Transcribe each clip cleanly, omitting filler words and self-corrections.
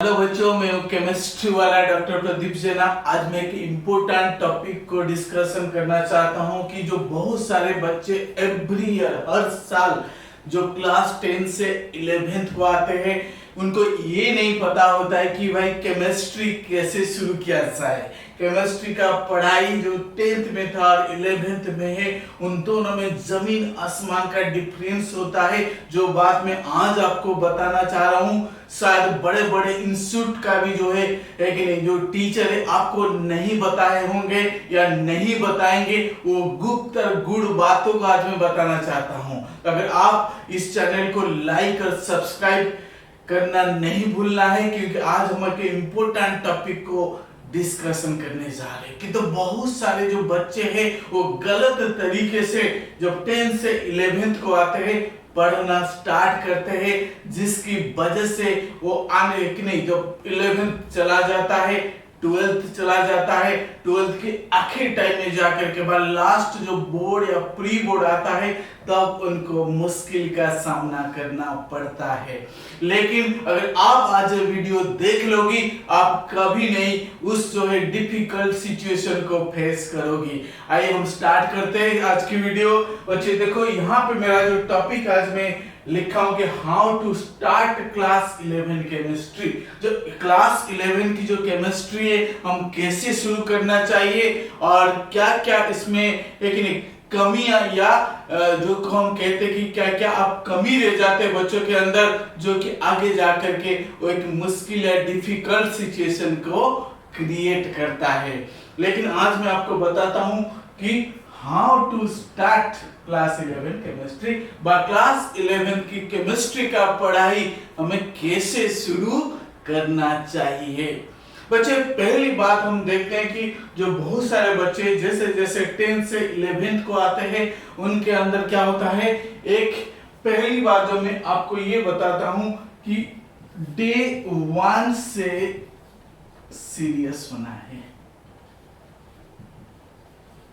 Hello बच्चों, मैं हूँ केमिस्ट्री वाला डॉक्टर प्रदीप जेना। आज मैं एक इम्पोर्टेंट टॉपिक को डिस्कशन करना चाहता हूँ कि जो बहुत सारे बच्चे एवरी ईयर हर साल जो क्लास 10 से 11th को आते हैं, उनको ये नहीं पता होता है कि भाई केमिस्ट्री कैसे शुरू किया जाए। केमिस्ट्री का पढ़ाई जो 10th में था और 11th में है, उन दोनों में जमीन आसमान का डिफरेंस होता है, जो बात मैं आज आपको बताना चाह रहा हूँ। शायद बड़े बड़े इंस्टीट्यूट का भी जो है कि नहीं, जो टीचर है आपको नहीं बताए होंगे या नहीं बताएंगे, वो गुप्त और गुड़ बातों को आज मैं बताना चाहता हूँ। अगर आप इस चैनल को लाइक और सब्सक्राइब करना नहीं भूलना है, क्योंकि आज हम एक इम्पोर्टेंट टॉपिक को डिस्कशन करने जा रहे हैं कि तो बहुत सारे जो बच्चे हैं वो गलत तरीके से जब 10 से 11th को आते हैं पढ़ना स्टार्ट करते हैं, जिसकी वजह से वो आने कि नहीं, जब 11th चला जाता है 12th चला जाता है, 12th के आखिर टाइम में जाकर के बाद लास्ट जो बोर्ड या प्री बोर्ड आता है, तब उनको मुश्किल का सामना करना पड़ता है। लेकिन अगर आप आज वीडियो देख लोगी, आप कभी नहीं उस जो है डिफिकल्ट सिचुएशन को फेस करोगी। आइए हम स्टार्ट करते हैं आज की वीडियो। बच्चे देखो, यहाँ पे मेरा जो टॉपिक आज मैं लिखा हूं कि how to start class 11 chemistry. जो क्लास 11 की जो केमिस्ट्री है, हम कैसे शुरू करना चाहिए और क्या क्या इसमें एक कमियां या जो हम कहते हैं कि क्या क्या आप कमी रह जाते हैं बच्चों के अंदर, जो कि आगे जाकर के वो एक मुश्किल या डिफिकल्ट सिचुएशन को क्रिएट करता है। लेकिन आज मैं आपको बताता हूं कि how to start class 11 chemistry. Class 11 की केमिस्ट्री का पढ़ाई हमें कैसे शुरू करना चाहिए। बच्चे, पहली बात हम देखते हैं कि जो बहुत सारे बच्चे जैसे जैसे 10 से 11th को आते हैं, उनके अंदर क्या होता है। एक पहली बात जो मैं आपको ये बताता हूं कि डे 1 से सीरियस होना है।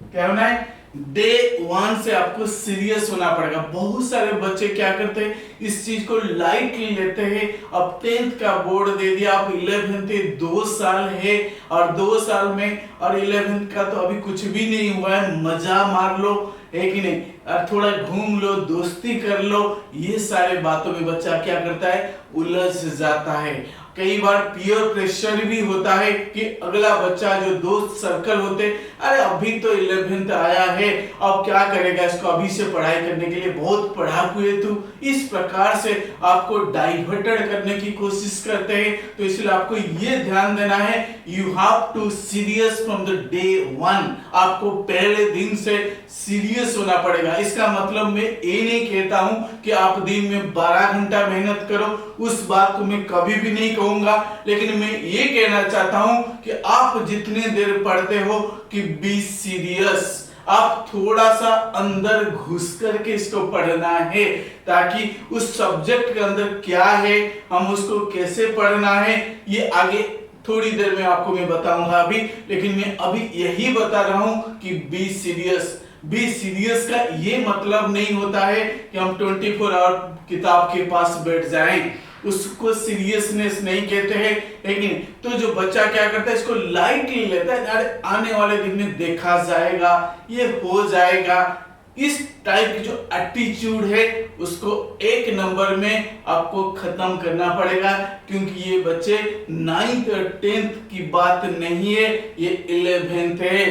क्या होना है? डे 1 से आपको सीरियस होना पड़ेगा। बहुत सारे बच्चे क्या करते हैं, इस चीज को लाइटली लेते हैं। अब 10th का बोर्ड दे दिया, अब 11th 2 साल है और 2 साल में और 11th का तो अभी कुछ भी नहीं हुआ है, मजा मार लो, है कि नहीं, और थोड़ा घूम लो, दोस्ती कर लो। ये सारे बातों में बच्चा क्या करता है, उलझ जाता है। कई बार पीयर प्रेशर भी होता है कि अगला बच्चा जो दोस्त सर्कल होते, अरे अभी तो 11th आया है, अब क्या करेगा, इसको अभी से पढ़ाई करने के लिए बहुत पढ़ाकू है तू, इस प्रकार से आपको डाइवर्टेड करने की कोशिश करते हैं। तो इसलिए आपको ये ध्यान देना है, you have to serious from the day 1। आपको पहले दिन से सीरियस होना पड़ेगा। इसका मतलब मैं ये नहीं कहता हूं कि आप दिन में 12 घंटा मेहनत करो, उस बात को मैं कभी भी नहीं कहूंगा। लेकिन मैं ये कहना चाहता हूं कि आप जितने देर पढ़ते हो कि बी सीरियस, आप थोड़ा सा अंदर घुस करके इसको पढ़ना है, ताकि उस सब्जेक्ट के अंदर क्या है, हम उसको कैसे पढ़ना है, ये आगे थोड़ी देर में आपको मैं बताऊंगा अभी। लेकिन मैं अभी यही बता रहा हूं कि बी सीरियस। बी सीरियस का ये मतलब नहीं होता है कि हम 24 आवर किताब के पास बैठ जाएं, उसको सीरियसनेस नहीं कहते हैं। लेकिन तो जो बच्चा क्या करता है, इसको लाइटली लेता है, अरे आने वाले दिन में देखा जाएगा, ये हो जाएगा, इस टाइप की जो एटीट्यूड है उसको 1 नंबर में आपको खत्म करना पड़ेगा। क्योंकि ये बच्चे 9th और 10th की बात नहीं है, ये 11th है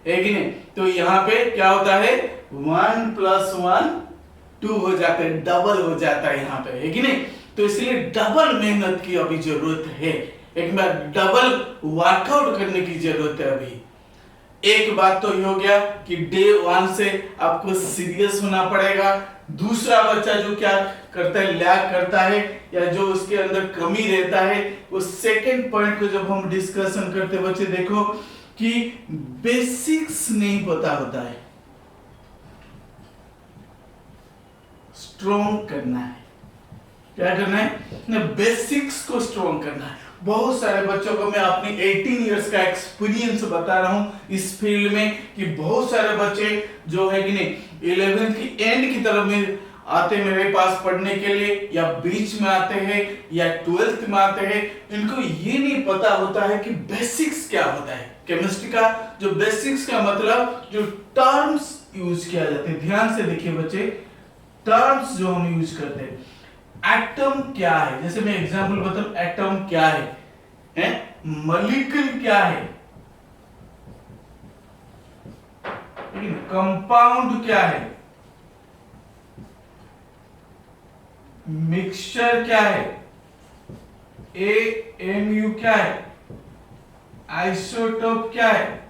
कि नहीं। तो यहाँ पे क्या होता है, 1 + 1 2 हो जाता है, डबल हो जाता है यहाँ पे, है कि नहीं। तो इसलिए डबल मेहनत की अभी जरूरत है, एक बार डबल वर्कआउट करने की जरूरत है अभी। एक बात तो ये हो गया कि डे 1 से आपको सीरियस होना पड़ेगा। दूसरा बच्चा जो क्या करता है, लैग करता है या जो उसके अंदर कमी रहता है, उस सेकंड पॉइंट को जब हम डिस्कशन करते हैं, बच्चे देखो कि बेसिक्स नहीं पता होता है। स्ट्रॉन्ग करना है, क्या करना है, बेसिक्स को स्ट्रॉन्ग करना है। बहुत सारे बच्चों को मैं अपनी 18 इयर्स का एक्सपीरियंस बता रहा हूं इस फील्ड में, कि बहुत सारे बच्चे जो है कि नहीं 11th की एंड की तरफ में आते मेरे पास पढ़ने के लिए, या बीच में आते हैं या 12th में आते हैं, इनको ये नहीं पता होता है कि बेसिक्स क्या होता है केमिस्ट्री का। जो बेसिक्स का मतलब जो टर्म्स यूज किया जाते हैं, ध्यान से देखिए बच्चे, टर्म्स जो हम यूज करते हैं। एटम क्या है, जैसे मैं एग्जांपल बताऊं, एटम क्या है, मॉलिक्यूल क्या है, कंपाउंड क्या है, मिक्सचर क्या है, एएमयू क्या है, आइसोटोप क्या है?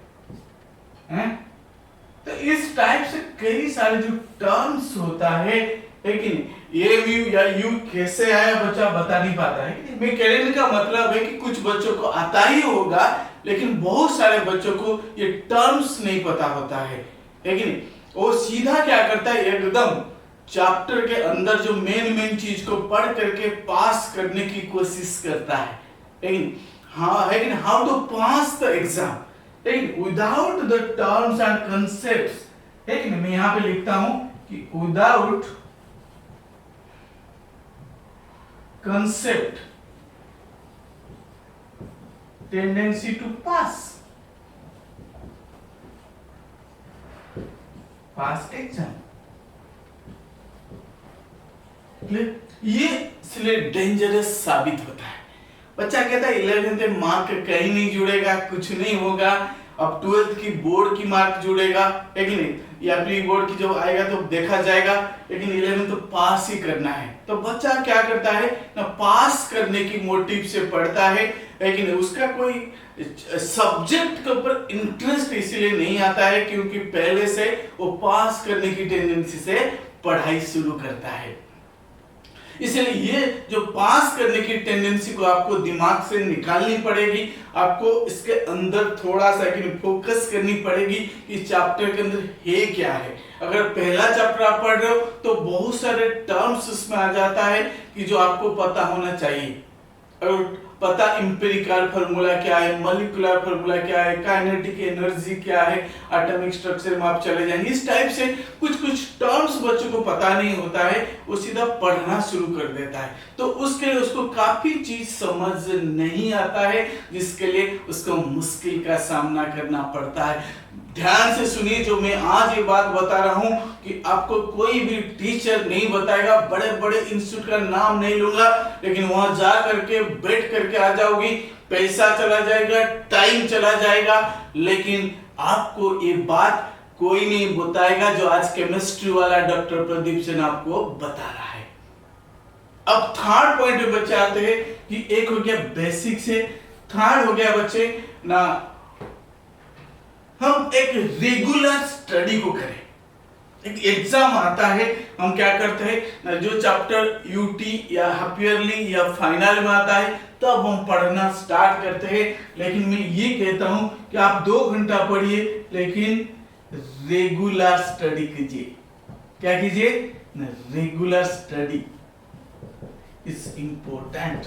तो इस टाइप से कई सारे जो टर्म्स होता है, लेकिन एएमयू या यू कैसे आया बच्चा बता नहीं पाता है। मैं कहने का मतलब है कि कुछ बच्चों को आता ही होगा, लेकिन बहुत सारे बच्चों को ये टर्म्स नहीं पता होता है, लेकिन वो सीधा क्या करता है, एकदम चैप्टर के अंदर जो मेन चीज को पढ़ करके पास करने की कोशिश करता है। लेकिन how to pass the exam, लेकिन without the terms and concepts, लेकिन मैं यहां पे लिखता हूं कि without concept tendency to pass exam. ये इसलिए डेंजरस साबित होता है। बच्चा कहता है 11th में मार्क कहीं नहीं जुड़ेगा, कुछ नहीं होगा, अब 12th की बोर्ड की मार्क जुड़ेगा, लेकिन नहीं, या प्री बोर्ड की जब आएगा तो देखा जाएगा, लेकिन 11th तो पास ही करना है। तो बच्चा क्या करता है ना, पास करने की मोटिव से पढ़ता है, लेकिन उसका कोई सब्जेक्ट के ऊपर इंटरेस्ट इसलिए नहीं आता है क्योंकि पहले से वो पास करने की टेंडेंसी से पढ़ाई शुरू करता है। इसलिए ये जो पास करने की टेंडेंसी को आपको दिमाग से निकालनी पड़ेगी, आपको इसके अंदर थोड़ा सा फोकस करनी पड़ेगी कि चैप्टर के अंदर है क्या है। अगर पहला चैप्टर आप पढ़ रहे हो तो बहुत सारे टर्म्स उसमें आ जाता है कि जो आपको पता होना चाहिए। अगर पता एम्पिरिकल फार्मूला क्या है, मॉलिक्यूलर फार्मूला क्या है, काइनेटिक एनर्जी क्या है, एटॉमिक स्ट्रक्चर में आप चले जाएंगे, इस टाइप से कुछ टर्म्स बच्चों को पता नहीं होता है, वो सीधा पढ़ना शुरू कर देता है, तो उसके लिए उसको काफी चीज समझ नहीं आता है, जिसके लिए उसको मुश्किल का सामना करना पड़ता है। ध्यान से सुनिए, जो मैं आज ये बात बता रहा हूं कि आपको कोई भी टीचर नहीं बताएगा, बड़े बड़े इंस्टीट्यूट का नाम नहीं लूंगा, लेकिन वहां जा करके बैठ करके आ जाओगी, पैसा चला जाएगा, टाइम चला जाएगा, लेकिन आपको ये बात कोई नहीं बताएगा जो आज केमिस्ट्री वाला डॉक्टर प्रदीप सेन आपको बता रहा है। अब थर्ड पॉइंट पे बच्चे आते हैं कि एक हो गया बेसिक से, थर्ड हो गया बच्चे ना हम एक रेगुलर स्टडी को करें। एक एग्जाम आता है, हम क्या करते हैं, जो चैप्टर यूटी या हाफ ईयरली या फाइनल में आता है तब हम पढ़ना स्टार्ट करते हैं। लेकिन मैं ये कहता हूं कि आप 2 घंटा पढ़िए, लेकिन रेगुलर स्टडी कीजिए। क्या कीजिए, regular study is important.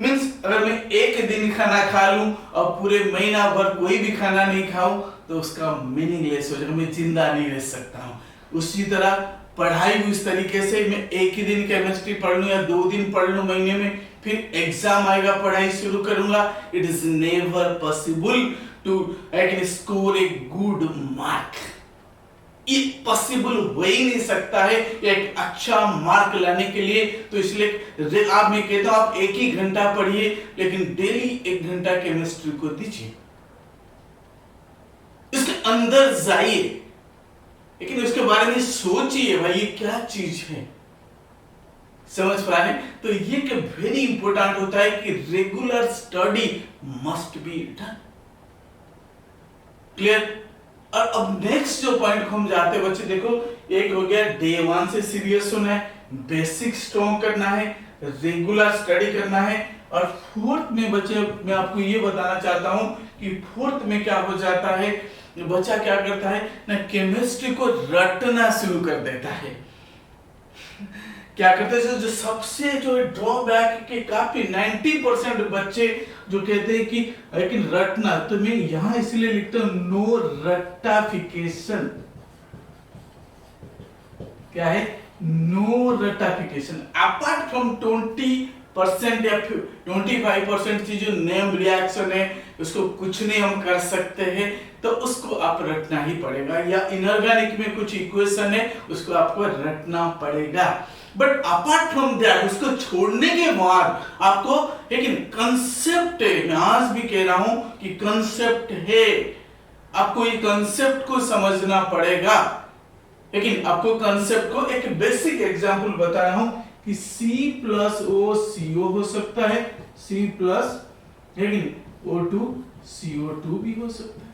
Means अगर मैं एक दिन खाना खा लूं और पूरे महीना भर कोई भी खाना नहीं खाऊं तो उसका मीनिंगलेस हो जाएगा, मैं जिंदा नहीं रह सकता हूं। उसी तरह पढ़ाई भी उस तरीके से, मैं एक ही दिन केमिस्ट्री पढ़ लूं या 2 दिन पढ़ लूं महीने में, फिर एग्जाम आएगा पढ़ाई शुरू करूंगा, it is never possible to I can score a good mark. ये पॉसिबल हो ही नहीं सकता है एक अच्छा मार्क लाने के लिए। तो इसलिए आप, मैं कहता हूं आप एक ही घंटा पढ़िए, लेकिन डेली 1 घंटा केमिस्ट्री को दीजिए, इसके अंदर जाइए, लेकिन उसके बारे में सोचिए भाई ये क्या चीज है, समझ पा रहे हैं। तो ये वेरी इंपॉर्टेंट होता है कि regular study must be done. Clear. और अब नेक्स्ट जो पॉइंट हम जाते हैं बच्चे, देखो एक हो गया डे 1 से सीरियस होना है, बेसिक स्ट्रॉन्ग करना है, रेगुलर स्टडी करना है। और फोर्थ में बच्चे मैं आपको ये बताना चाहता हूं कि फोर्थ में क्या हो जाता है, बच्चा क्या करता है ना, केमिस्ट्री को रटना शुरू कर देता है। क्या करते हैं, जो सबसे जो ड्रॉबैक के काफी 90% बच्चे जो कहते हैं कि लेकिन रटना, तो मैं यहां इसलिए लिखता हूं नो रट्टाफिकेशन। क्या है नो रटाफिकेशन अपार्ट फ्रॉम 20% या 25% की जो नेम रिएक्शन है उसको कुछ नहीं हम कर सकते हैं, तो उसको आप रटना ही पड़ेगा। या इनऑर्गेनिक में कुछ इक्वेशन है उसको आपको रटना पड़ेगा। बट अपार्ट फ्रॉम दैट, उसको छोड़ने के बाद आपको लेकिन कंसेप्ट है, मैं आज भी कह रहा हूं कि कंसेप्ट है, आपको ये कंसेप्ट को समझना पड़ेगा। लेकिन आपको कंसेप्ट को एक बेसिक एग्जांपल बता रहा हूं कि C+O CO हो सकता है, C+ लेकिन O2 CO2 भी हो सकता है।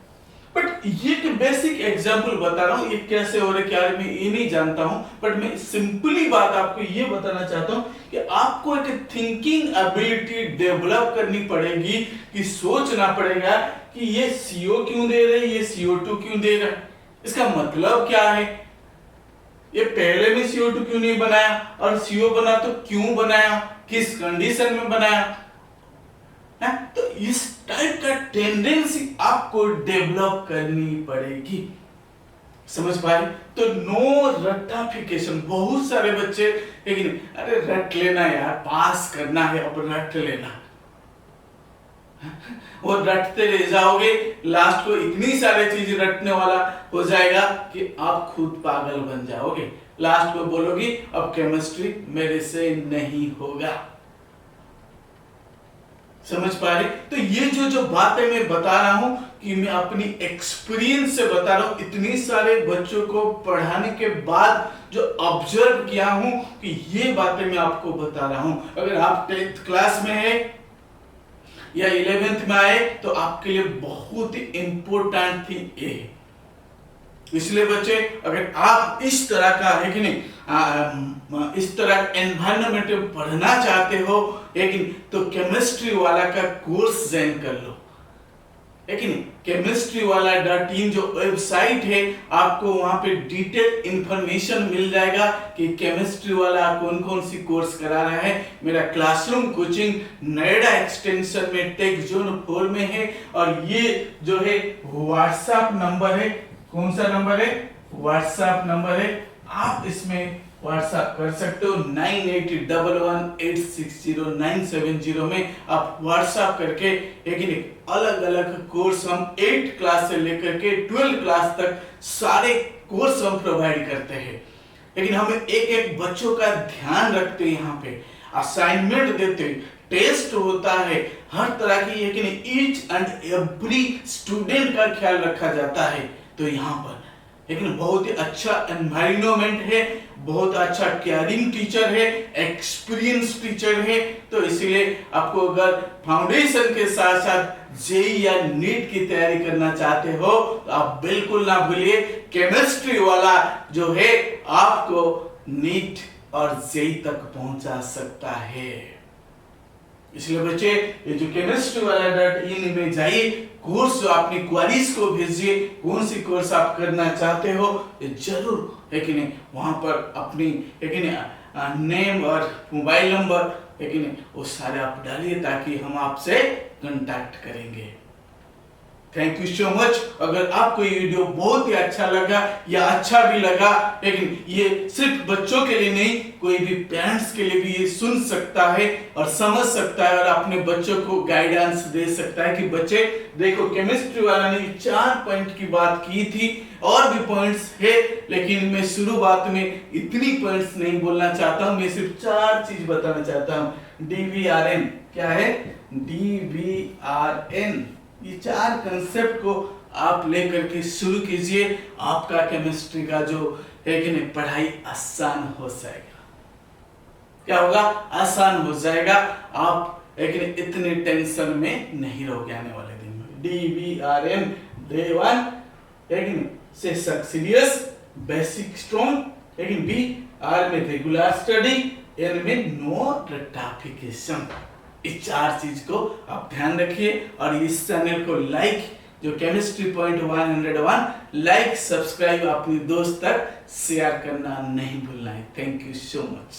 बट ये एक बेसिक एग्जांपल बता रहा हूं, ये कैसे हो रहा है क्या मैं ये नहीं जानता हूं, बट मैं सिंपली बात आपको ये बताना चाहता हूं कि आपको एक थिंकिंग एबिलिटी डेवलप करनी पड़ेगी, कि सोचना पड़ेगा कि ये CO क्यों दे रहे हैं, ये CO2 क्यों दे रहा है, इसका मतलब क्या है, ये पहले में CO2 क्यों नहीं बनाया, और CO बना तो क्यों बनाया, किस कंडीशन में बनाया है? तो इस टाइप का टेंडेंसी आपको डेवलप करनी पड़ेगी। समझ पाए? तो नो रटाफिकेशन। बहुत सारे बच्चे लेकिन अरे रट लेना यार, पास करना है अब रट लेना, और रटते रह जाओगे, लास्ट को इतनी सारी चीज रटने वाला हो जाएगा कि आप खुद पागल बन जाओगे। लास्ट में बोलोगी अब केमिस्ट्री मेरे से नहीं होगा। समझ पा रहे? तो ये जो बातें मैं बता रहा हूं कि मैं अपनी एक्सपीरियंस से बता रहा हूं, इतनी सारे बच्चों को पढ़ाने के बाद जो ऑब्जर्व किया हूं कि ये बातें मैं आपको बता रहा हूं। अगर आप 10th क्लास में है या 11th में आए तो आपके लिए बहुत ही इंपॉर्टेंट थी ये। इसलिए बच्चे अगर आप इस तरह का है कि नहीं इस तरह एनवायरनमेंट में पढ़ना चाहते हो लेकिन तो केमिस्ट्री वाला का कोर्स ज्वाइन कर लो। लेकिन केमिस्ट्री वाला .in जो वेबसाइट है आपको वहां पे डिटेल इंफॉर्मेशन मिल जाएगा कि केमिस्ट्री वाला कौन कौन सी कोर्स करा रहा है। मेरा क्लासरूम कोचिंग नोएडा एक्सटेंशन में टेक जोन 4 में है, और ये जो है व्हाट्सएप नंबर है। कौन सा नंबर है? व्हाट्सएप नंबर है, आप इसमें व्हाट्सएप कर सकते हो। 9811860970 में आप व्हाट्सएप करके एक अलग अलग कोर्स हम 8 क्लास से लेकर के 12 क्लास तक सारे कोर्स हम प्रोवाइड करते हैं। लेकिन हम एक एक बच्चों का ध्यान रखते हैं, यहाँ पे असाइनमेंट देते हैं, टेस्ट होता है, हर तरह की ईच एंड एवरी स्टूडेंट का ख्याल रखा जाता है। तो यहाँ पर लेकिन बहुत ही अच्छा एनवायरनमेंट है, बहुत अच्छा केयरिंग टीचर है, एक्सपीरियंस टीचर है। तो इसलिए आपको अगर फाउंडेशन के साथ साथ जेई या नीट की तैयारी करना चाहते हो तो आप बिल्कुल ना भूलिए, केमिस्ट्री वाला जो है आपको नीट और जेई तक पहुंचा सकता है। इसलिए बच्चे ये जो केमिस्ट्री वाला .in में जाइए, कोर्स जो अपनी क्वेरीज को भेजिए, कौन सी कोर्स आप करना चाहते हो ये जरूर है कि नहीं वहां पर अपनी है कि नहीं नेम और मोबाइल नंबर है कि नहीं वो सारे आप डालिए ताकि हम आपसे कांटेक्ट करेंगे। Thank you so much. अगर आपको ये वीडियो बहुत ही अच्छा लगा या अच्छा भी लगा, लेकिन ये सिर्फ बच्चों के लिए नहीं, कोई भी पेरेंट्स के लिए भी ये सुन सकता है और समझ सकता है और अपने बच्चों को गाइडेंस दे सकता है कि बच्चे देखो केमिस्ट्री वाला ने 4 पॉइंट की बात की थी, और भी पॉइंट्स है लेकिन मैं शुरुआत में इतनी पॉइंट्स नहीं बोलना चाहता हूं, मैं सिर्फ 4 चीज बताना चाहता हूं। DVRN क्या है? DVRN ये 4 कंसेप्ट को आप लेकर के शुरू कीजिए, आपका केमिस्ट्री का जो है कि नहीं पढ़ाई आसान हो जाएगा। क्या होगा? आसान हो जाएगा। आप लेकिन इतने टेंशन में नहीं रहोगे आने वाले दिन में। DVRN डे 1 लेकिन से सीरियस बेसिक स्ट्रॉन्ग, लेकिन B R में रेगुलर स्टडी, N में नो रटाफिकेशन। इस 4 चीज को आप ध्यान रखिए और इस चैनल को लाइक जो केमिस्ट्री पॉइंट 101 लाइक सब्सक्राइब अपने दोस्त तक शेयर करना नहीं भूलना है। Thank you so much.